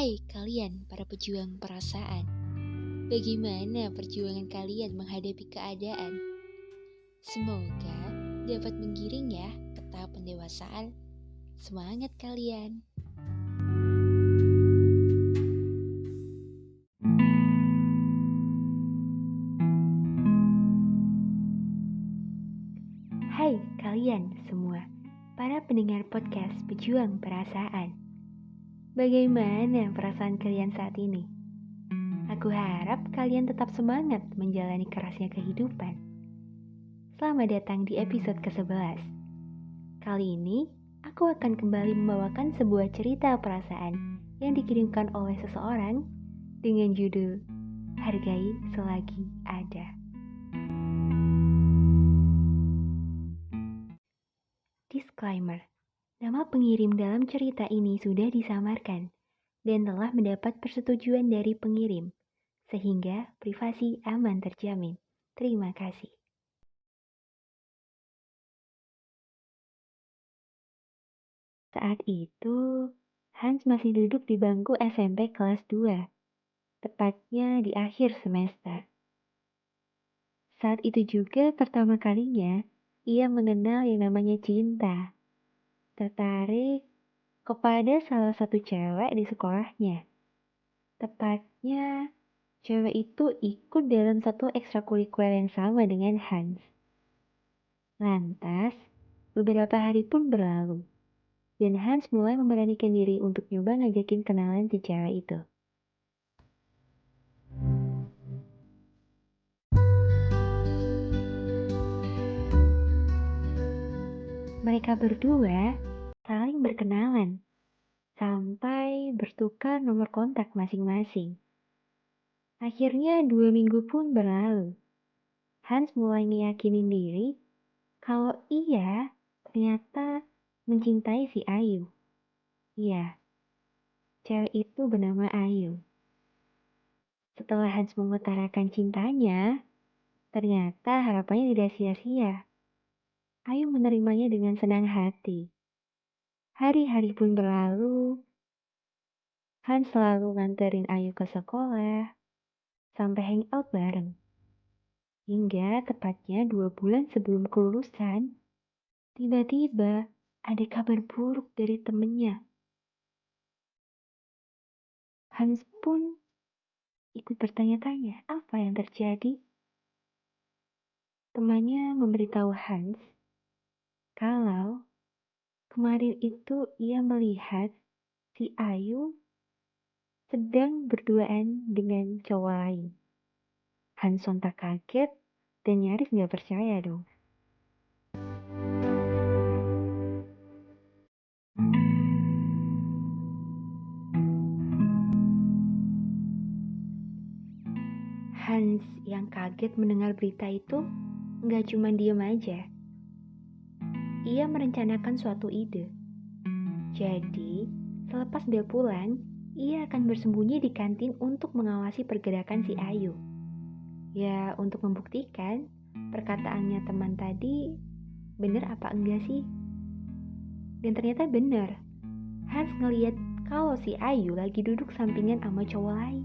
Hai kalian para pejuang perasaan, bagaimana perjuangan kalian menghadapi keadaan? Semoga dapat menggiring ya ke tahap pendewasaan. Semangat kalian! Hai kalian semua, para pendengar podcast pejuang perasaan. Bagaimana perasaan kalian saat ini? Aku harap kalian tetap semangat menjalani kerasnya kehidupan. Selamat datang di episode ke-11. Kali ini, aku akan kembali membawakan sebuah cerita perasaan yang dikirimkan oleh seseorang dengan judul Hargai Selagi Ada. Disclaimer, nama pengirim dalam cerita ini sudah disamarkan dan telah mendapat persetujuan dari pengirim, sehingga privasi aman terjamin. Terima kasih. Saat itu, Hans masih duduk di bangku SMP kelas 2, tepatnya di akhir semester. Saat itu juga pertama kalinya ia mengenal yang namanya cinta. Tertarik kepada salah satu cewek di sekolahnya. Tepatnya, cewek itu ikut dalam satu ekstrakurikuler yang sama dengan Hans. Lantas, beberapa hari pun berlalu. Dan Hans mulai memberanikan diri untuk nyoba ngajakin kenalan si cewek itu. Mereka berdua saling berkenalan, sampai bertukar nomor kontak masing-masing. Akhirnya 2 minggu pun berlalu. Hans mulai ngeyakinin diri kalau ia ternyata mencintai si Ayu. Iya, cewek itu bernama Ayu. Setelah Hans mengutarakan cintanya, ternyata harapannya tidak sia-sia. Ayu menerimanya dengan senang hati. Hari-hari pun berlalu. Hans selalu nganterin Ayu ke sekolah, sampai hangout bareng. Hingga tepatnya 2 bulan sebelum kelulusan, tiba-tiba ada kabar buruk dari temennya. Hans pun ikut bertanya-tanya apa yang terjadi. Temannya memberitahu Hans kalau kemarin itu ia melihat si Ayu sedang berduaan dengan cowok lain. Hans sontak kaget dan nyaris gak percaya dong. Hans yang kaget mendengar berita itu gak cuma diem aja. Ia merencanakan suatu ide. Jadi, selepas dia pulang, ia akan bersembunyi di kantin untuk mengawasi pergerakan si Ayu. Ya, untuk membuktikan perkataannya teman tadi benar apa enggak sih? Dan ternyata benar. Hans ngeliat kalau si Ayu lagi duduk sampingan sama cowok lain.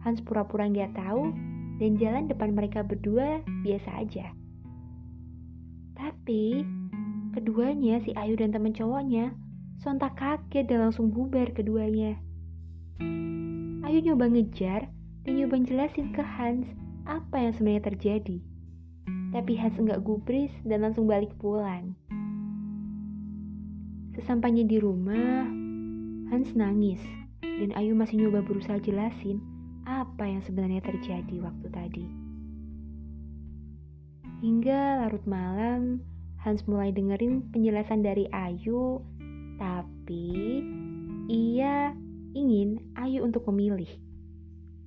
Hans pura-pura nggak tahu dan jalan depan mereka berdua biasa aja. Tapi keduanya, si Ayu dan teman cowoknya, sontak kaget dan langsung bubar keduanya. Ayu nyoba ngejar dan nyoba jelasin ke Hans apa yang sebenarnya terjadi. Tapi Hans nggak gubris dan langsung balik pulang. Sesampainya di rumah, Hans nangis dan Ayu masih nyoba berusaha jelasin apa yang sebenarnya terjadi waktu tadi. Hingga larut malam, Hans mulai dengerin penjelasan dari Ayu, tapi ia ingin Ayu untuk memilih,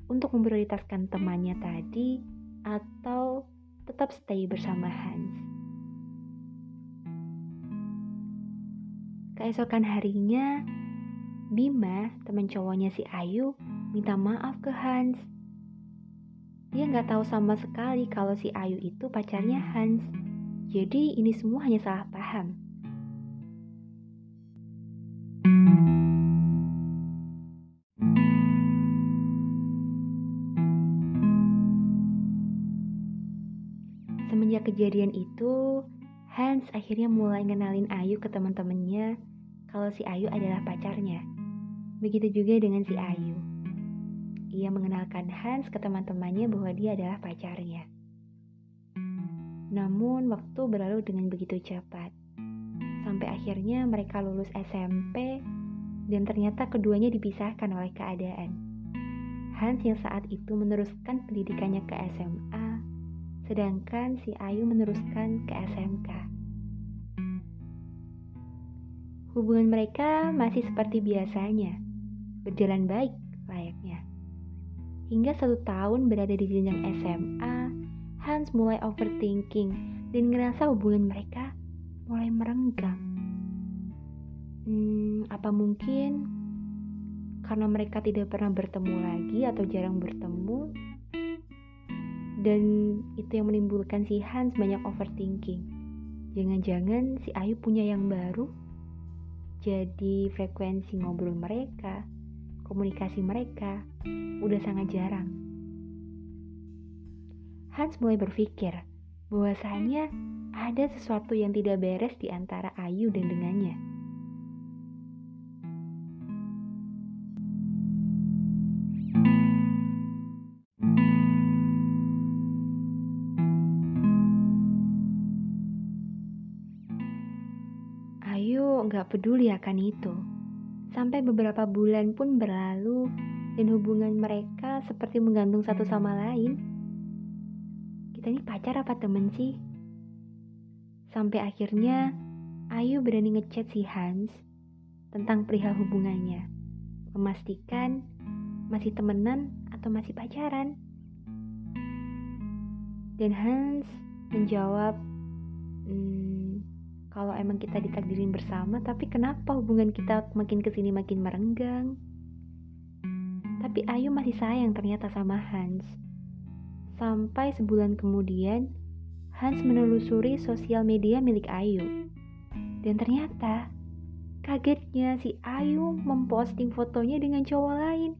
untuk memprioritaskan temannya tadi atau tetap stay bersama Hans. Keesokan harinya, Bima, teman cowoknya si Ayu, minta maaf ke Hans. Dia nggak tahu sama sekali kalau si Ayu itu pacarnya Hans. Jadi ini semua hanya salah paham. kejadian itu, Hans akhirnya mulai ngenalin Ayu ke teman-temannya kalau si Ayu adalah pacarnya. Begitu juga dengan si Ayu. Ia mengenalkan Hans ke teman-temannya bahwa dia adalah pacarnya. Namun waktu berlalu dengan begitu cepat. Sampai akhirnya mereka lulus SMP dan ternyata keduanya dipisahkan oleh keadaan. Hans yang saat itu meneruskan pendidikannya ke SMA, sedangkan si Ayu meneruskan ke SMK. Hubungan mereka masih seperti biasanya, berjalan baik layaknya. Hingga 1 tahun berada di jenjang SMA, Hans mulai overthinking dan ngerasa hubungan mereka mulai merenggang. Apa mungkin karena mereka tidak pernah bertemu lagi atau jarang bertemu, dan itu yang menimbulkan si Hans banyak overthinking. Jangan-jangan si Ayu punya yang baru? Jadi frekuensi ngobrol mereka, komunikasi mereka, udah sangat jarang. Hans mulai berpikir bahwasanya ada sesuatu yang tidak beres di antara Ayu dan dengannya. Ayu gak peduli akan itu. Sampai beberapa bulan pun berlalu dan hubungan mereka seperti menggantung satu sama lain. Kita ini pacar apa temen sih? Sampai akhirnya Ayu berani ngechat si Hans tentang perihal hubungannya, memastikan masih temenan atau masih pacaran. Dan Hans menjawab, kalau emang kita ditakdirin bersama, tapi kenapa hubungan kita makin kesini makin merenggang? Tapi Ayu masih sayang ternyata sama Hans. Sampai sebulan kemudian, Hans menelusuri sosial media milik Ayu. Dan ternyata, kagetnya si Ayu memposting fotonya dengan cowok lain.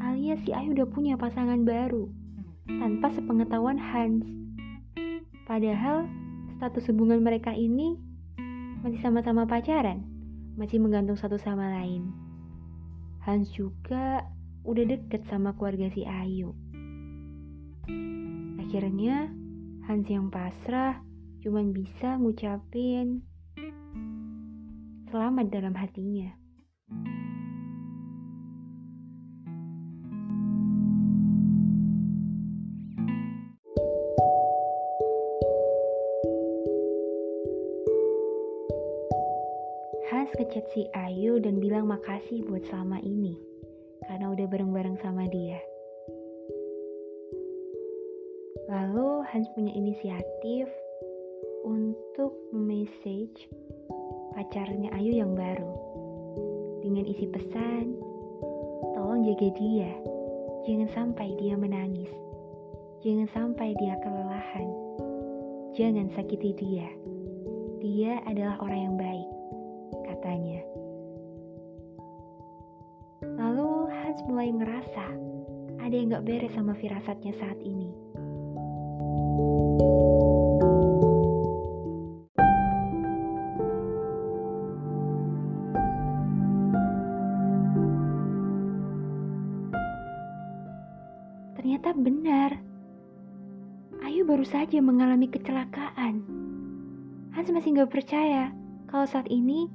Alias si Ayu udah punya pasangan baru, tanpa sepengetahuan Hans. Padahal, status hubungan mereka ini masih sama-sama pacaran, masih menggantung satu sama lain. Hans juga udah deket sama keluarga si Ayu. Akhirnya Hans yang pasrah cuman bisa ngucapin selamat dalam hatinya. Hans ngechat si Ayu dan bilang makasih buat selama ini, karena udah bareng-bareng sama dia. Lalu Hans punya inisiatif untuk message pacarnya Ayu yang baru dengan isi pesan, tolong jaga dia, jangan sampai dia menangis, jangan sampai dia kelelahan, jangan sakiti dia adalah orang yang baik, katanya. Lalu Hans mulai ngerasa ada yang gak beres sama firasatnya saat ini. Ternyata benar, Ayu baru saja mengalami kecelakaan. Hans masih gak percaya kalau saat ini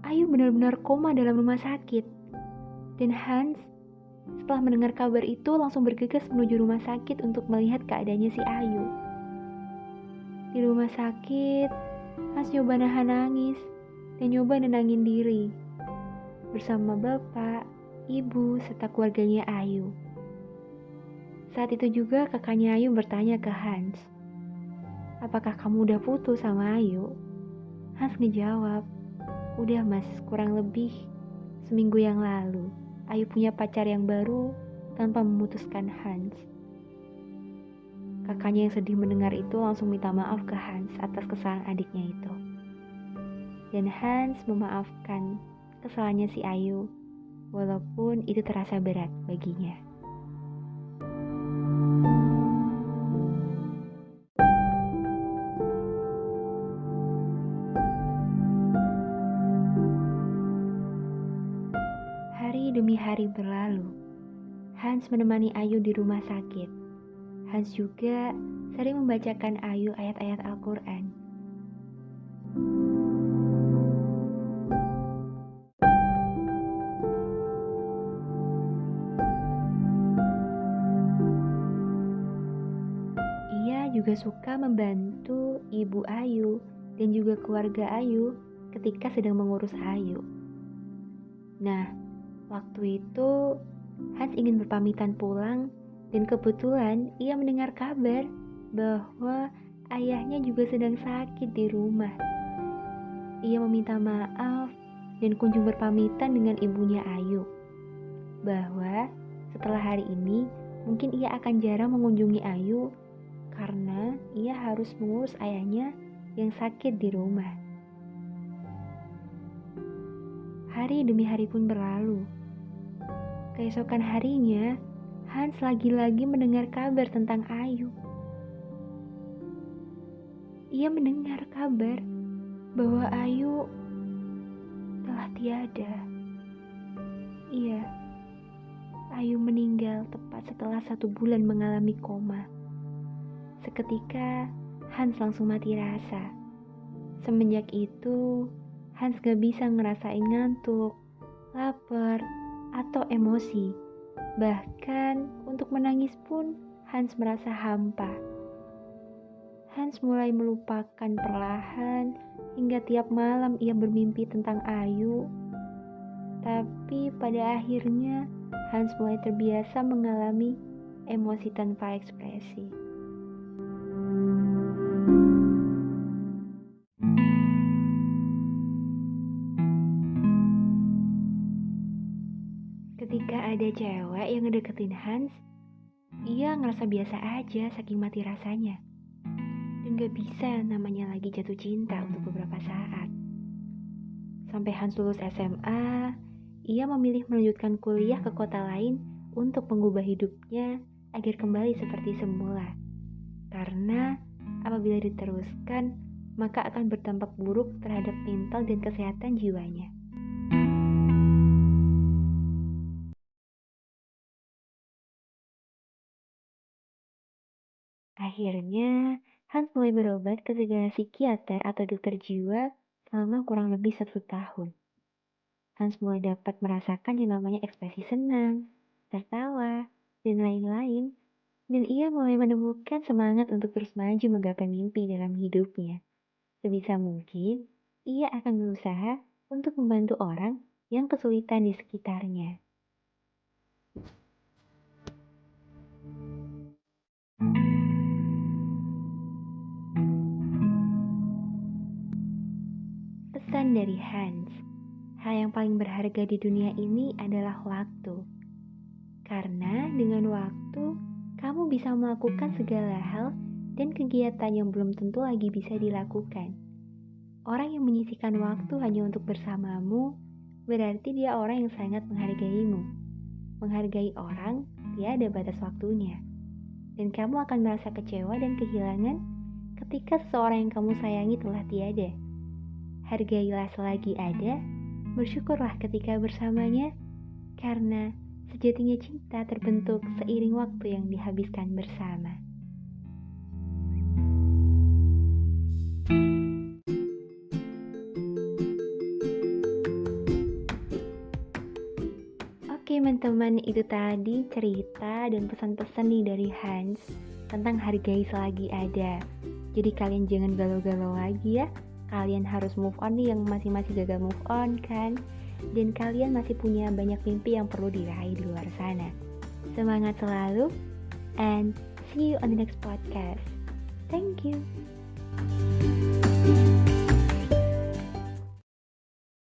Ayu benar-benar koma dalam rumah sakit. Dan Hans setelah mendengar kabar itu langsung bergegas menuju rumah sakit untuk melihat keadaannya si Ayu. Di rumah sakit, Hans nyoba nahan nangis dan nyoba nenangin diri bersama bapak, ibu, serta keluarganya Ayu. Saat itu juga kakaknya Ayu bertanya ke Hans, apakah kamu udah putus sama Ayu? Hans ngejawab, udah mas, kurang lebih seminggu yang lalu. Ayu punya pacar yang baru tanpa memutuskan Hans. Kakaknya yang sedih mendengar itu langsung minta maaf ke Hans atas kesalahan adiknya itu. Dan Hans memaafkan kesalahannya si Ayu, walaupun itu terasa berat baginya. demi hari berlalu. Hans menemani Ayu di rumah sakit. Hans juga sering membacakan Ayu ayat-ayat Al-Quran. Ia juga suka membantu ibu Ayu dan juga keluarga Ayu ketika sedang mengurus Ayu. Nah, waktu itu Hans ingin berpamitan pulang dan kebetulan ia mendengar kabar bahwa ayahnya juga sedang sakit di rumah. Ia meminta maaf dan kunjung berpamitan dengan ibunya Ayu bahwa setelah hari ini mungkin ia akan jarang mengunjungi Ayu karena ia harus mengurus ayahnya yang sakit di rumah. Hari demi hari pun berlalu. Keesokan harinya, Hans lagi-lagi mendengar kabar tentang Ayu. Ia mendengar kabar bahwa Ayu telah tiada. Iya, Ayu meninggal tepat setelah 1 bulan mengalami koma. Seketika, Hans langsung mati rasa. Semenjak itu, Hans gak bisa ngerasain ngantuk, lapar, atau emosi. Bahkan untuk menangis pun Hans merasa hampa. Hans mulai melupakan perlahan hingga tiap malam ia bermimpi tentang Ayu. Tapi pada akhirnya Hans mulai terbiasa mengalami emosi tanpa ekspresi. Ketika ada cewek yang ngedeketin Hans, ia ngerasa biasa aja saking mati rasanya. Dan gak bisa namanya lagi jatuh cinta untuk beberapa saat. Sampai Hans lulus SMA, ia memilih melanjutkan kuliah ke kota lain untuk mengubah hidupnya agar kembali seperti semula. Karena apabila diteruskan, maka akan berdampak buruk terhadap mental dan kesehatan jiwanya. Akhirnya, Hans mulai berobat ke psikiater atau dokter jiwa selama kurang lebih 1 tahun. Hans mulai dapat merasakan yang namanya ekspresi senang, tertawa, dan lain-lain. Dan ia mulai menemukan semangat untuk terus maju menggapai mimpi dalam hidupnya. Sebisa mungkin, ia akan berusaha untuk membantu orang yang kesulitan di sekitarnya. Pesan dari Hans, hal yang paling berharga di dunia ini adalah waktu. Karena dengan waktu, kamu bisa melakukan segala hal dan kegiatan yang belum tentu lagi bisa dilakukan. Orang yang menyisihkan waktu hanya untuk bersamamu, berarti dia orang yang sangat menghargaimu. Menghargai orang, tiada batas waktunya. Dan kamu akan merasa kecewa dan kehilangan ketika seseorang yang kamu sayangi telah tiada. Hargailah selagi ada, bersyukurlah ketika bersamanya, karena sejatinya cinta terbentuk seiring waktu yang dihabiskan bersama. Oke teman-teman, itu tadi cerita dan pesan-pesan nih dari Hans tentang hargai selagi ada. Jadi kalian jangan galau-galau lagi ya. Kalian harus move on nih yang masih gagal move on kan. Dan kalian masih punya banyak mimpi yang perlu diraih di luar sana. Semangat selalu, and see you on the next podcast. Thank you.